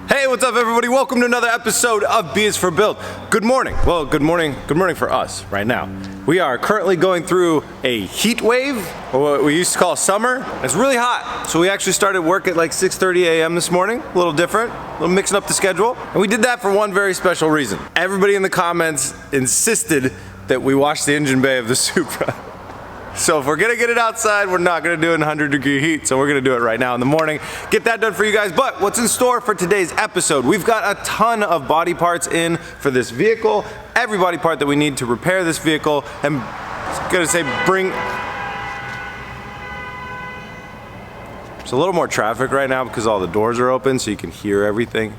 Hey, what's up everybody? Welcome to another episode of B is for Build. Good morning. Well, good morning for us right now. We are currently going through a heat wave, or what we used to call summer. It's really hot, so we actually started work at like 6:30 a.m. this morning. A little different, a little mixing up the schedule. And we did that for one very special reason. Everybody in the comments insisted that we wash the engine bay of the Supra. So if we're gonna get it outside, we're not gonna do it in 100-degree heat, so we're gonna do it right now in the morning. Get that done for you guys, but what's in store for today's episode? We've got a ton of body parts in for this vehicle, every body part that we need to repair this vehicle, and I was gonna say There's a little more traffic right now because all the doors are open, so you can hear everything.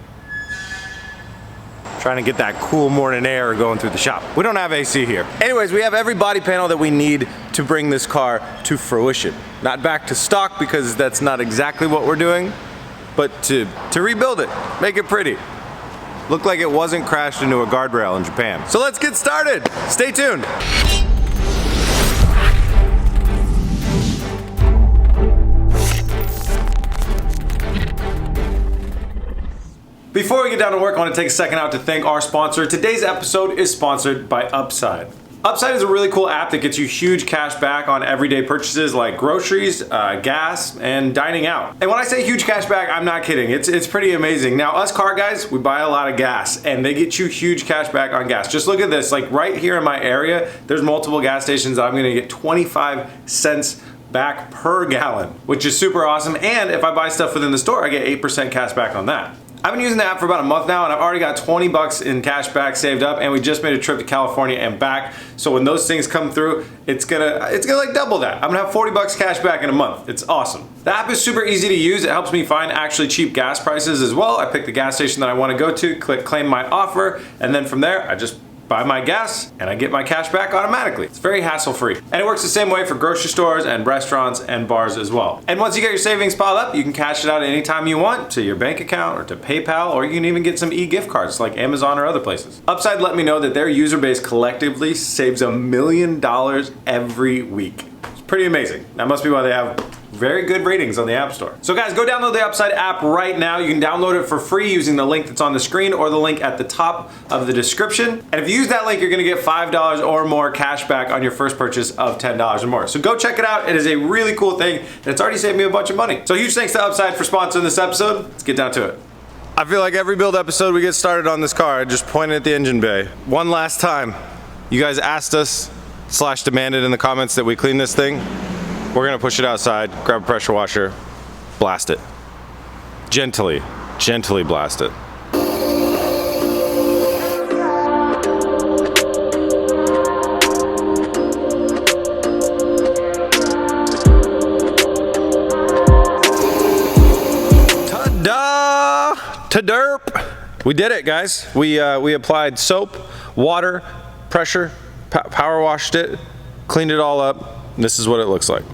Trying to get that cool morning air going through the shop. We don't have AC here. Anyways, we have every body panel that we need to bring this car to fruition. Not back to stock because that's not exactly what we're doing, but to rebuild it, make it pretty. Look like it wasn't crashed into a guardrail in Japan. So let's get started. Stay tuned. Before we get down to work, I want to take a second out to thank our sponsor. Today's episode is sponsored by Upside. Upside is a really cool app that gets you huge cash back on everyday purchases like groceries, gas, and dining out. And when I say huge cash back, I'm not kidding. It's pretty amazing. Now, us car guys, we buy a lot of gas, and they get you huge cash back on gas. Just look at this. Like right here in my area, there's multiple gas stations that I'm going to get 25 cents back per gallon, which is super awesome. And if I buy stuff within the store, I get 8% cash back on that. I've been using the app for about a month now, and I've already got 20 bucks in cash back saved up, and we just made a trip to California and back. So when those things come through, it's gonna like double that. I'm gonna have 40 bucks cash back in a month. It's awesome. The app is super easy to use. It helps me find actually cheap gas prices as well. I pick the gas station that I want to go to, click claim my offer, and then from there, I just buy my gas and I get my cash back automatically. It's very hassle-free. And it works the same way for grocery stores and restaurants and bars as well. And once you get your savings piled up, you can cash it out anytime you want to your bank account or to PayPal, or you can even get some e-gift cards like Amazon or other places. Upside let me know that their user base collectively saves $1 million every week. It's pretty amazing. That must be why they have very good ratings on the App Store. So guys, go download the Upside app right now. You can download it for free using the link that's on the screen or the link at the top of the description. And if you use that link, you're gonna get $5 or more cash back on your first purchase of $10 or more. So go check it out. It is a really cool thing, and it's already saved me a bunch of money. So huge thanks to Upside for sponsoring this episode. Let's get down to it. I feel like every build episode we get started on this car, I just pointed at the engine bay. One last time, you guys asked us / demanded in the comments that we clean this thing. We're gonna push it outside, grab a pressure washer, blast it. Gently blast it. Ta-da! Ta-derp! We did it, guys. We applied soap, water, pressure, power washed it, cleaned it all up. This is what it looks like.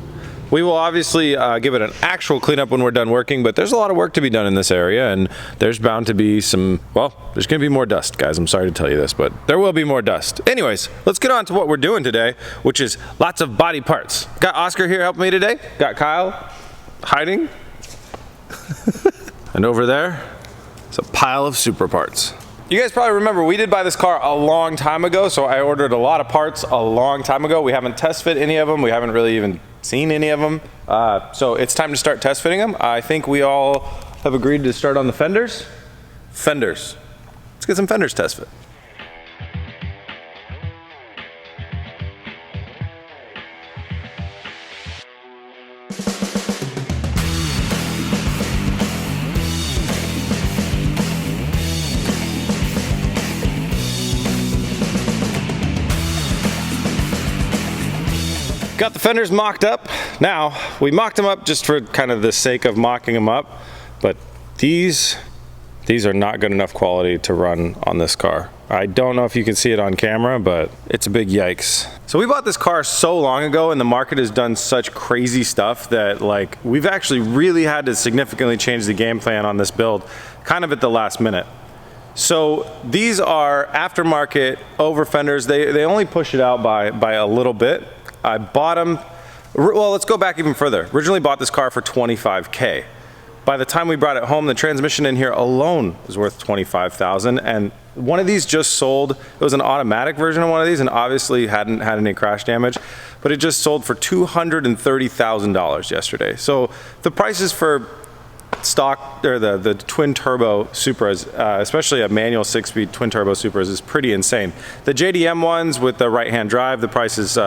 We will obviously give it an actual cleanup when we're done working, but there's a lot of work to be done in this area, and there's bound to be some, well, there's gonna be more dust, guys. I'm sorry to tell you this, but there will be more dust. Anyways, let's get on to what we're doing today, which is lots of body parts. Got Oscar here helping me today. Got Kyle hiding. And over there, it's a pile of Supra parts. You guys probably remember we did buy this car a long time ago, so I ordered a lot of parts a long time ago. We haven't test fit any of them. We haven't really even seen any of them. So it's time to start test fitting them. I think we all have agreed to start on the fenders. Fenders. Let's get some fenders test fit. Got the fenders mocked up. Now, we mocked them up just for kind of the sake of mocking them up, but these are not good enough quality to run on this car. I don't know if you can see it on camera, but it's a big yikes. So we bought this car so long ago, and the market has done such crazy stuff that like we've actually really had to significantly change the game plan on this build kind of at the last minute. So these are aftermarket over fenders. They only push it out by a little bit. I bought them, well, let's go back even further. Originally bought this car for $25K. By the time we brought it home, the transmission in here alone was worth $25,000, and one of these just sold. It was an automatic version of one of these, and obviously hadn't had any crash damage, but it just sold for $230,000 yesterday. So the prices for stock, or the twin turbo Supras, especially a manual 6-speed twin turbo Supras, is pretty insane. The JDM ones with the right hand drive, the price is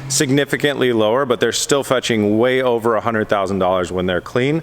significantly lower, but they're still fetching way over $100,000 when they're clean.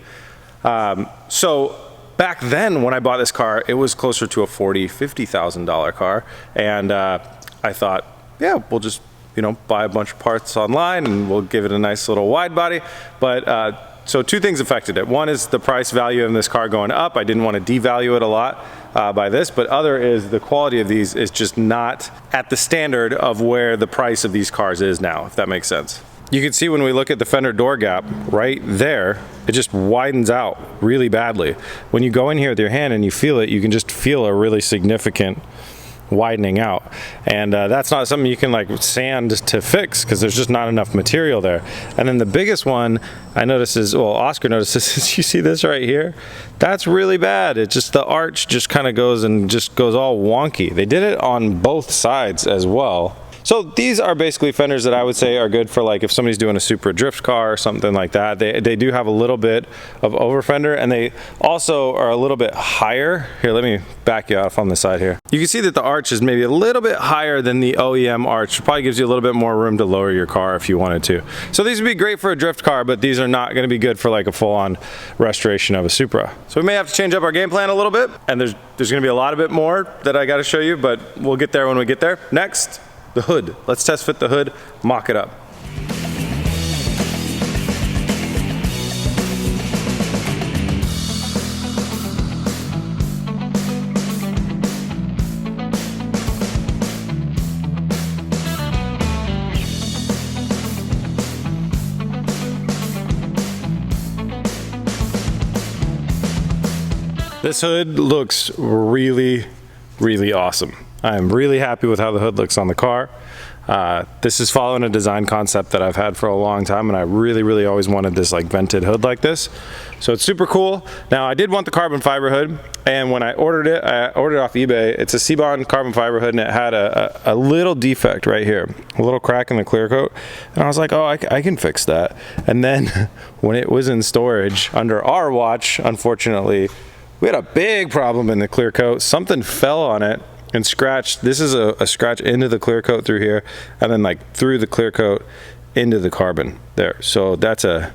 So back then when I bought this car, it was closer to a $40,000-$50,000 car, and I thought, yeah, we'll just, you know, buy a bunch of parts online and we'll give it a nice little wide body. But so two things affected it. One is the price value of this car going up. I didn't want to devalue it a lot by this, but other is the quality of these is just not at the standard of where the price of these cars is now, if that makes sense. You can see when we look at the fender door gap right there, it just widens out really badly. When you go in here with your hand and you feel it, you can just feel a really significant widening out, and that's not something you can like sand to fix because there's just not enough material there. And then the biggest one I noticed is, well, Oscar notices, is you see this right here? That's really bad. It just, the arch just kind of goes all wonky. They did it on both sides as well. So these are basically fenders that I would say are good for, like, if somebody's doing a Supra drift car or something like that. They do have a little bit of over fender, and they also are a little bit higher. Here, let me back you off on the side here. You can see that the arch is maybe a little bit higher than the OEM arch. It probably gives you a little bit more room to lower your car if you wanted to. So these would be great for a drift car, but these are not gonna be good for like a full-on restoration of a Supra. So we may have to change up our game plan a little bit, and there's gonna be a lot of bit more that I gotta show you, but we'll get there when we get there. Next, the hood. Let's test fit the hood, mock it up. This hood looks really, really awesome. I'm really happy with how the hood looks on the car. This is following a design concept that I've had for a long time, and I really always wanted this like vented hood like this. So it's super cool. Now I did want the carbon fiber hood, and when I ordered it off eBay. It's a C-Bond carbon fiber hood, and it had a little defect right here, a little crack in the clear coat, and I was like, oh, I can fix that. And then when it was in storage under our watch, unfortunately, we had a big problem in the clear coat. Something fell on it and scratched. This is a scratch into the clear coat through here, and then like through the clear coat into the carbon there. So that's a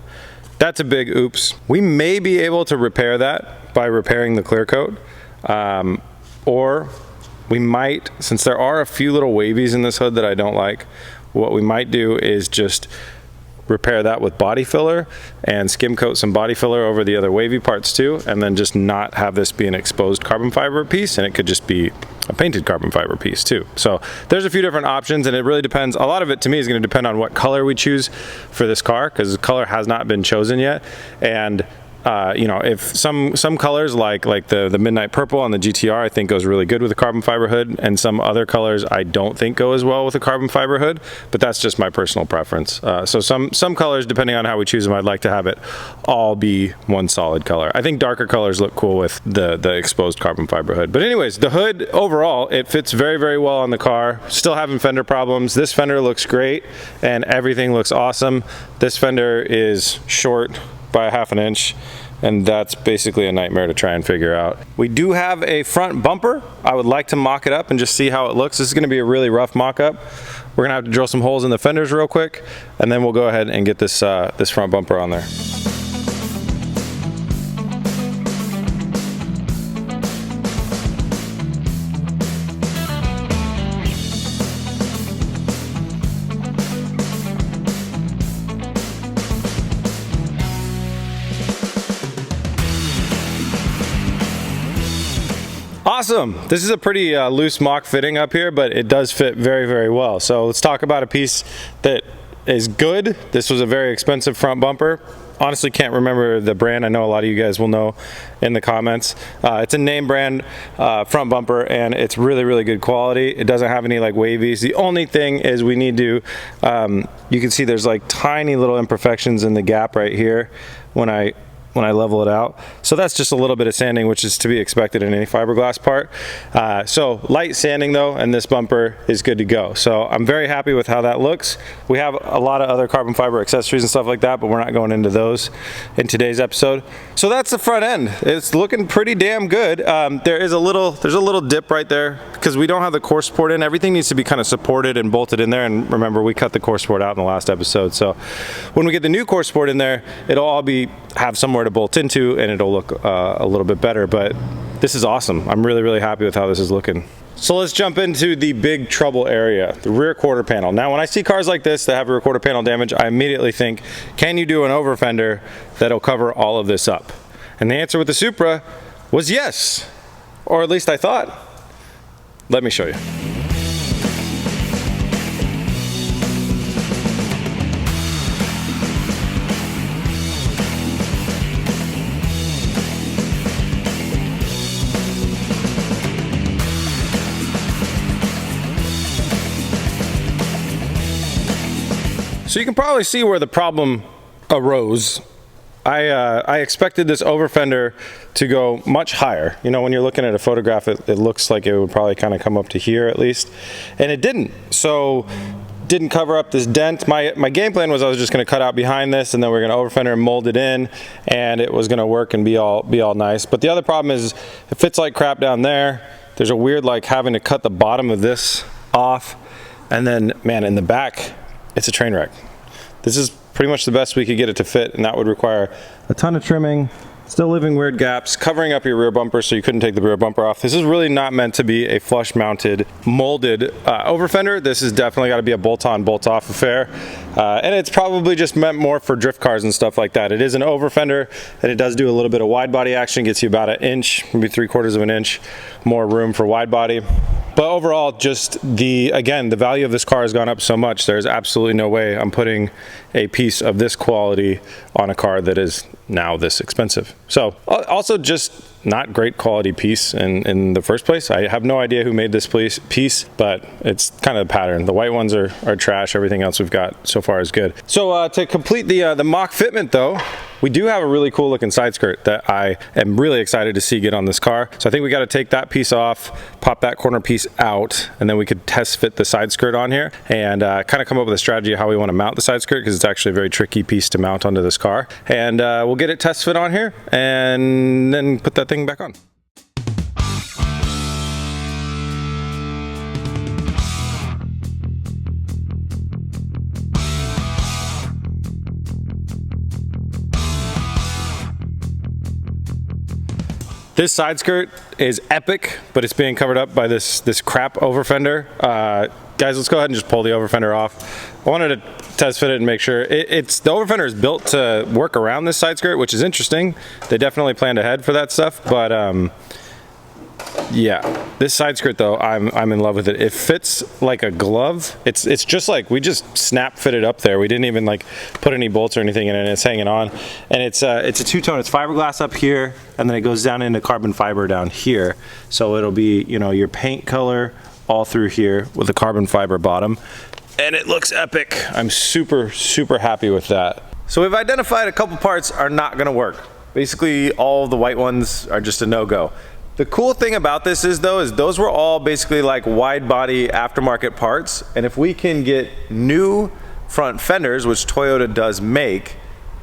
big oops. We may be able to repair that by repairing the clear coat, or we might, since there are a few little wavies in this hood that I don't like, what we might do is just repair that with body filler and skim coat some body filler over the other wavy parts too, and then just not have this be an exposed carbon fiber piece, and it could just be a painted carbon fiber piece too. So there's a few different options, and it really depends. A lot of it to me is going to depend on what color we choose for this car, because the color has not been chosen yet. And you know, if some colors like the midnight purple on the GTR I think goes really good with a carbon fiber hood, and some other colors I don't think go as well with a carbon fiber hood, but that's just my personal preference. So some colors, depending on how we choose them, I'd like to have it all be one solid color. I think darker colors look cool with the exposed carbon fiber hood. But anyways, the hood overall, it fits very well on the car. Still having fender problems. This fender looks great and everything looks awesome. This fender is short by 1/2 inch, and that's basically a nightmare to try and figure out. We do have a front bumper. I would like to mock it up and just see how it looks. This is going to be a really rough mock-up. We're gonna have to drill some holes in the fenders real quick, and then we'll go ahead and get this this front bumper on there. Awesome. This is a pretty loose mock fitting up here, but it does fit very well. So let's talk about a piece that is good. This was a very expensive front bumper. Honestly can't remember the brand. I know a lot of you guys will know in the comments. It's a name brand front bumper, and it's really good quality. It doesn't have any like wavies. The only thing is we need to, you can see there's like tiny little imperfections in the gap right here. When I when I level it out. So that's just a little bit of sanding, which is to be expected in any fiberglass part. So light sanding though, and this bumper is good to go. So I'm very happy with how that looks. We have a lot of other carbon fiber accessories and stuff like that, but we're not going into those in today's episode. So that's the front end. It's looking pretty damn good. There's a little dip right there because we don't have the core support in. Everything needs to be kind of supported and bolted in there. And remember, we cut the core support out in the last episode. So when we get the new core support in there, it'll all have somewhere to bolt into, and it'll look a little bit better. But this is awesome. I'm really happy with how this is looking. So let's jump into the big trouble area, the rear quarter panel. Now when I see cars like this that have rear quarter panel damage, I immediately think, can you do an over fender that'll cover all of this up? And the answer with the Supra was yes, or at least I thought. Let me show you. So you can probably see where the problem arose. I expected this over fender to go much higher. You know, when you're looking at a photograph, it looks like it would probably kind of come up to here at least, and it didn't. So didn't cover up this dent. My game plan was I was just going to cut out behind this, and then we're going to over fender and mold it in, and it was going to work and be all nice. But the other problem is it fits like crap down there. There's a weird like having to cut the bottom of this off, and then man, in the back, it's a train wreck. This is pretty much the best we could get it to fit, and that would require a ton of trimming, still leaving weird gaps, covering up your rear bumper so you couldn't take the rear bumper off. This is really not meant to be a flush mounted molded over fender. This has definitely got to be a bolt-on, bolt-off affair, and it's probably just meant more for drift cars and stuff like that. It is an over fender, and it does do a little bit of wide body action, gets you about an inch, maybe 3/4 of an inch more room for wide body. But overall, just again, the value of this car has gone up so much, there's absolutely no way I'm putting a piece of this quality on a car that is now this expensive. So also just not great quality piece in the first place. I have no idea who made this piece, but it's kind of the pattern. The white ones are trash. Everything else we've got so far is good. So to complete the mock fitment though, we do have a really cool looking side skirt that I am really excited to see get on this car. So I think we got to take that piece off, pop that corner piece out, and then we could test fit the side skirt on here and kind of come up with a strategy of how we want to mount the side skirt, because it's actually a very tricky piece to mount onto this car. And we'll get it test fit on here and then put that thing back on. This side skirt is epic, but it's being covered up by this crap over fender. Guys, let's go ahead and just pull the over fender off. I wanted to test fit it and make sure. The over fender is built to work around this side skirt, which is interesting. They definitely planned ahead for that stuff, but yeah, this side skirt though, I'm in love with it. It fits like a glove. It's just like we just snap fit it up there. We didn't even like put any bolts or anything in it, and it's hanging on. And it's a two-tone. It's fiberglass up here, and then it goes down into carbon fiber down here. So it'll be, you know, your paint color all through here with a carbon fiber bottom. And it looks epic. I'm super happy with that. So we've identified a couple parts are not gonna work. Basically, all the white ones are just a no-go. The cool thing about this is those were all basically like wide body aftermarket parts, and if we can get new front fenders, which Toyota does make,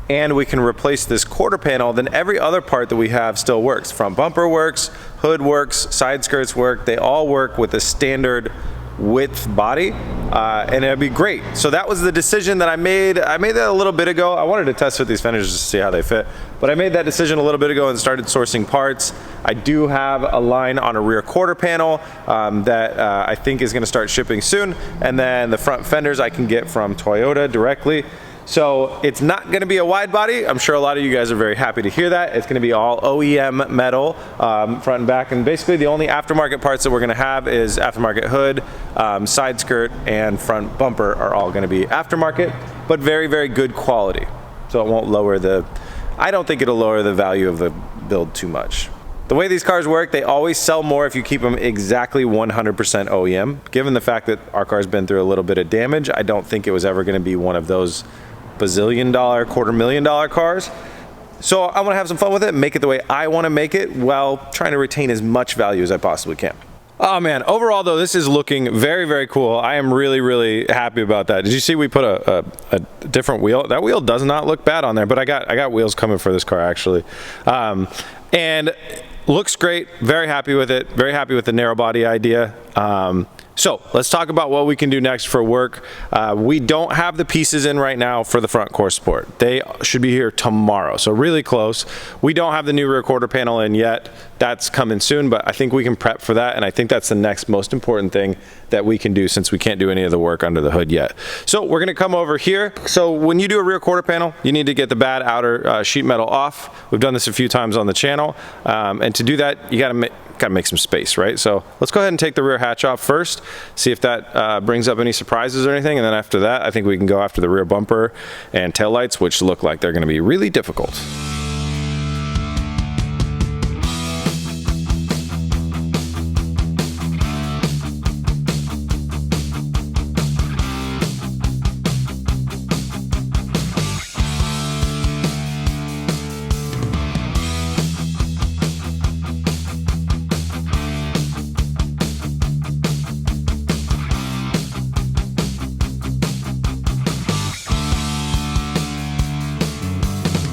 and we can replace this quarter panel, then every other part that we have still works. Front bumper works, hood works, side skirts work, they all work with a standard width body, and it'd be great. So that was the decision that I made. I made that a little bit ago. I wanted to test fit these fenders just to see how they fit, but I made that decision a little bit ago and started sourcing parts. I do have a line on a rear quarter panel that I think is going to start shipping soon, and then the front fenders I can get from Toyota directly. So it's not going to be a wide body. I'm sure a lot of you guys are very happy to hear that. It's going to be all OEM metal, front and back, and basically the only aftermarket parts that we're going to have is aftermarket hood, side skirt, and front bumper are all going to be aftermarket, but very good quality. So it won't lower I don't think it'll lower the value of the build too much. The way these cars work, they always sell more if you keep them exactly 100% OEM. Given the fact that our car's been through a little bit of damage, I don't think it was ever going to be one of those $1 bazillion, $250,000 cars. So I want to have some fun with it, make it the way I want to make it while trying to retain as much value as I possibly can. Oh man, overall though, this is looking very, very cool. I am really, really happy about that. Did you see we put a different wheel? That wheel does not look bad on there, but I got wheels coming for this car actually. And looks great, very happy with it, very happy with the narrow body idea. So let's talk about what we can do next for work. We don't have the pieces in right now for the front core support. They should be here tomorrow, so really close. We don't have the new rear quarter panel in yet. That's coming soon, but I think we can prep for that, and I think that's the next most important thing that we can do since we can't do any of the work under the hood yet. So we're gonna come over here. So when you do a rear quarter panel, you need to get the bad outer sheet metal off. We've done this a few times on the channel, and to do that, you gotta make some space, right? So let's go ahead and take the rear hatch off first, see if that brings up any surprises or anything, and then after that, I think we can go after the rear bumper and taillights, which look like they're gonna be really difficult.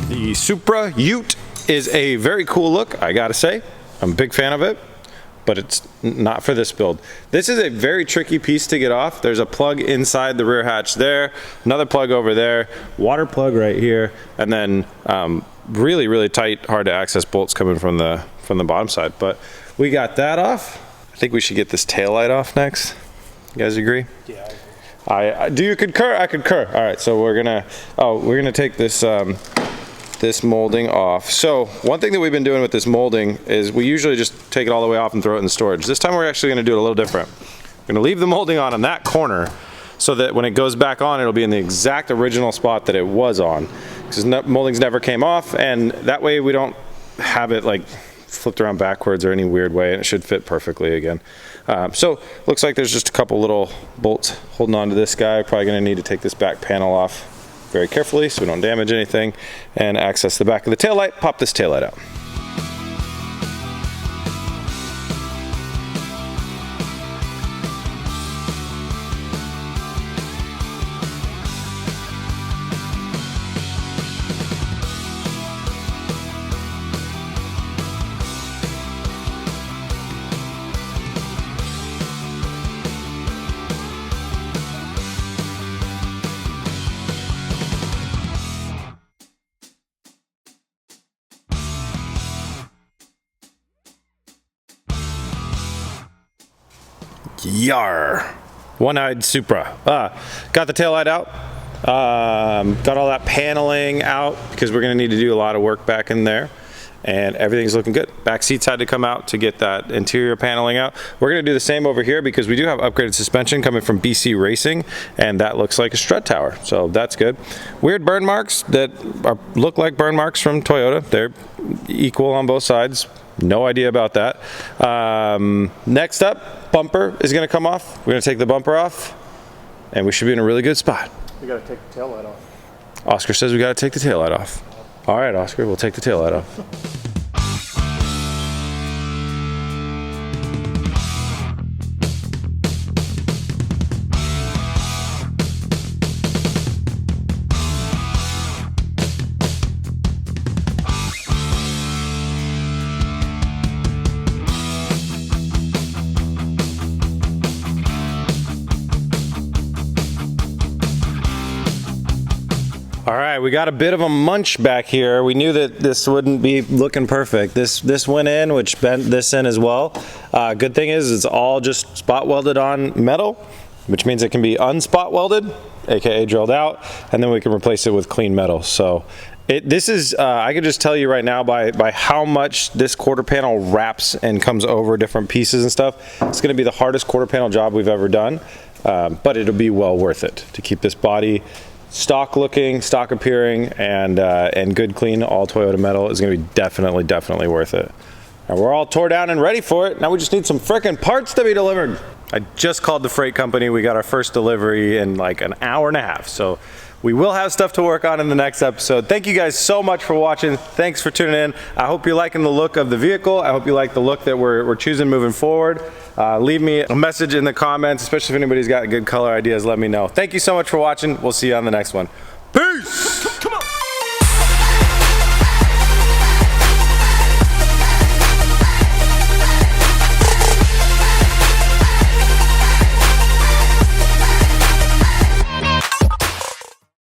The Supra Ute is a very cool look, I gotta say. I'm a big fan of it, but it's not for this build. This is a very tricky piece to get off. There's a plug inside the rear hatch there, another plug over there, water plug right here, and then really, really tight, hard to access bolts coming from the bottom side. But we got that off. I think we should get this tail light off next. You guys agree? Yeah, I agree. Do you concur? I concur. All right, so we're gonna take this this molding off. So one thing that we've been doing with this molding is we usually just take it all the way off and throw it in storage. This time we're actually going to do it a little different. We're going to leave the molding on that corner so that when it goes back on, it'll be in the exact original spot that it was on, because moldings never came off, and that way we don't have it like flipped around backwards or any weird way, and it should fit perfectly again. So looks like there's just a couple little bolts holding on to this guy. Probably going to need to take this back panel off very carefully so we don't damage anything, and access the back of the taillight, pop this taillight out. Yar! One-eyed Supra. Got the taillight out. Got all that paneling out because we're going to need to do a lot of work back in there. And everything's looking good. Back seats had to come out to get that interior paneling out. We're going to do the same over here because we do have upgraded suspension coming from BC Racing, and that looks like a strut tower, so that's good. Weird burn marks that look like burn marks from Toyota. They're equal on both sides. No idea about that. Next up, bumper is going to come off. We're going to take the bumper off, and we should be in a really good spot. We got to take the taillight off. Oscar says we got to take the taillight off. All right, Oscar, we'll take the taillight off. All right, we got a bit of a munch back here. We knew that this wouldn't be looking perfect. This went in, which bent this in as well. Good thing is it's all just spot welded on metal, which means it can be unspot welded, aka drilled out, and then we can replace it with clean metal. So this is, I can just tell you right now by how much this quarter panel wraps and comes over different pieces and stuff, it's gonna be the hardest quarter panel job we've ever done, but it'll be well worth it to keep this body stock looking, stock appearing, and good clean all Toyota metal is going to be definitely worth it. Now we're all tore down and ready for it. Now we just need some frickin' parts to be delivered. I just called the freight company. We got our first delivery in like an hour and a half. So We will have stuff to work on in the next episode. Thank you guys so much for watching. Thanks for tuning in. I hope you're liking the look of the vehicle. I hope you like the look that we're choosing moving forward. Leave me a message in the comments, especially if anybody's got good color ideas, let me know. Thank you so much for watching. We'll see you on the next one. Peace!